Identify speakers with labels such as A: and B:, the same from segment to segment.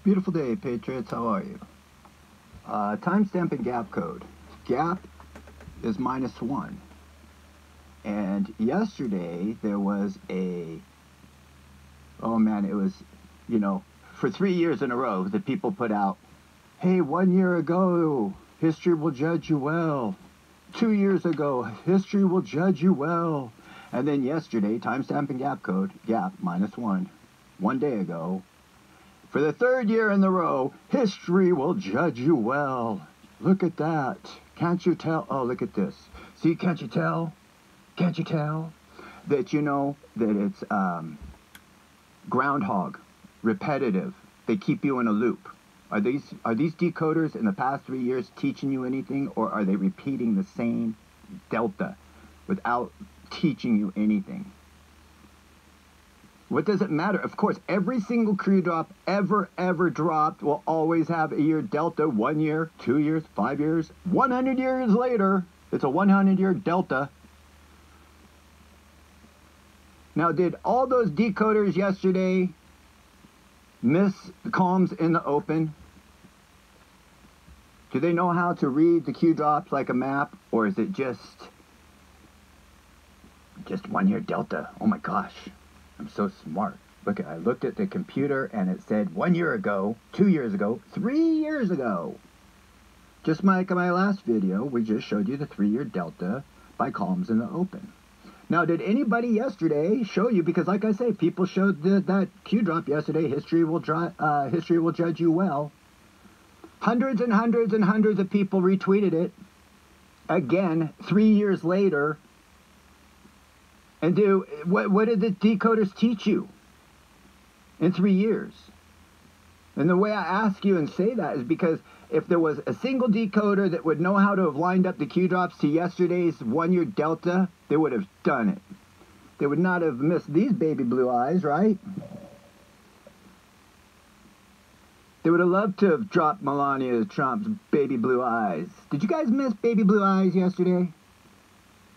A: Beautiful day, Patriots. How are you? Timestamp and gap code. Gap is -1. And yesterday there was oh man, it was, for 3 years in a row that people put out, hey, 1 year ago, history will judge you well. 2 years ago, history will judge you well. And then yesterday, timestamp and gap code, gap -1. 1 day ago, for the 3rd year in a row, history will judge you well. Look at that. Can't you tell? Oh, look at this. See, can't you tell? Can't you tell that that it's groundhog, repetitive? They keep you in a loop. Are these decoders in the past 3 years teaching you anything, or are they repeating the same delta without teaching you anything? What does it matter? Of course, every single Q drop ever dropped will always have a year delta. 1 year, 2 years, 5 years, 100 years later, it's a 100-year delta. Now, did all those decoders yesterday miss calms in the open? Do they know how to read the Q drops like a map, or is it just 1 year delta? Oh my gosh. I'm so smart. Look, I looked at the computer and it said 1 year ago, 2 years ago, 3 years ago. Just like my last video, we just showed you the 3-year delta by columns in the open. Now, did anybody yesterday show you, because like I say, people showed that Q drop yesterday, history will judge you well. Hundreds and hundreds and hundreds of people retweeted it. Again, 3 years later. And what did the decoders teach you in 3 years? And the way I ask you and say that is because if there was a single decoder that would know how to have lined up the Q drops to yesterday's 1 year delta, they would have done it. They would not have missed these baby blue eyes, right? They would have loved to have dropped Melania Trump's baby blue eyes. Did you guys miss baby blue eyes yesterday?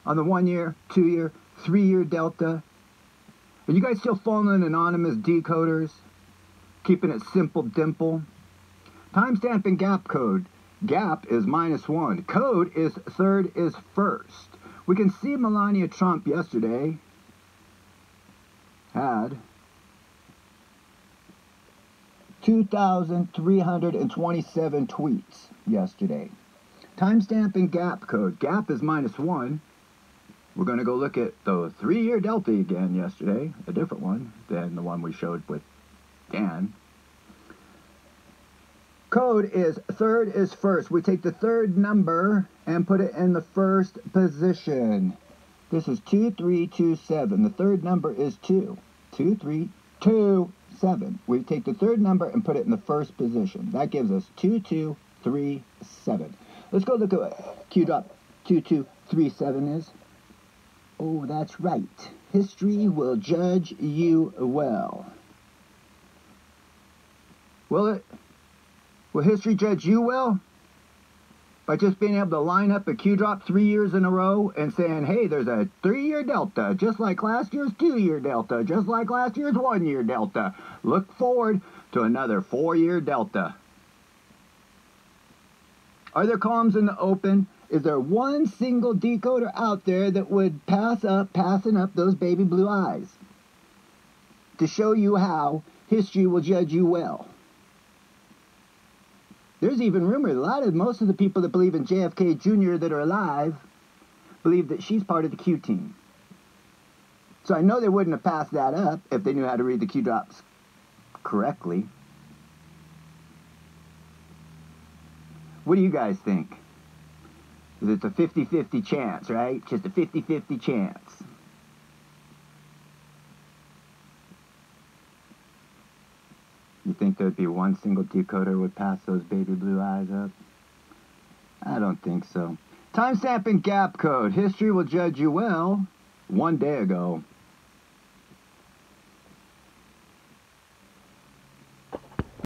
A: On the 1 year, 2 year, 3 year delta? Are you guys still following anonymous decoders? Keeping it simple dimple? Timestamp and gap code. Gap is -1. Code is 3rd is 1st. We can see Melania Trump yesterday had 2,327 tweets yesterday. Timestamp and gap code. Gap is -1. We're going to go look at the 3-year delta again yesterday, a different one than the one we showed with Dan. Code is 3rd is 1st. We take the 3rd number and put it in the 1st position. This is 2327. The 3rd number is 2. 2327. We take the 3rd number and put it in the 1st position. That gives us 2237. Let's go look at what Q drop 2237 is. Oh, that's right. History will judge you well. Will history judge you well? By just being able to line up a Q drop 3 years in a row and saying, hey, there's a 3-year delta, just like last year's 2-year delta, just like last year's 1-year delta. Look forward to another 4-year delta. Are there columns in the open? Is there one single decoder out there that would passing up those baby blue eyes to show you how history will judge you well? There's even rumor, most of the people that believe in JFK Jr. that are alive believe that she's part of the Q team. So I know they wouldn't have passed that up if they knew how to read the Q drops correctly. What do you guys think? It's a 50-50 chance, right? Just a 50-50 chance. You think there'd be one single decoder would pass those baby blue eyes up? I don't think so. Timestamp and gap code. History will judge you well. 1 day ago.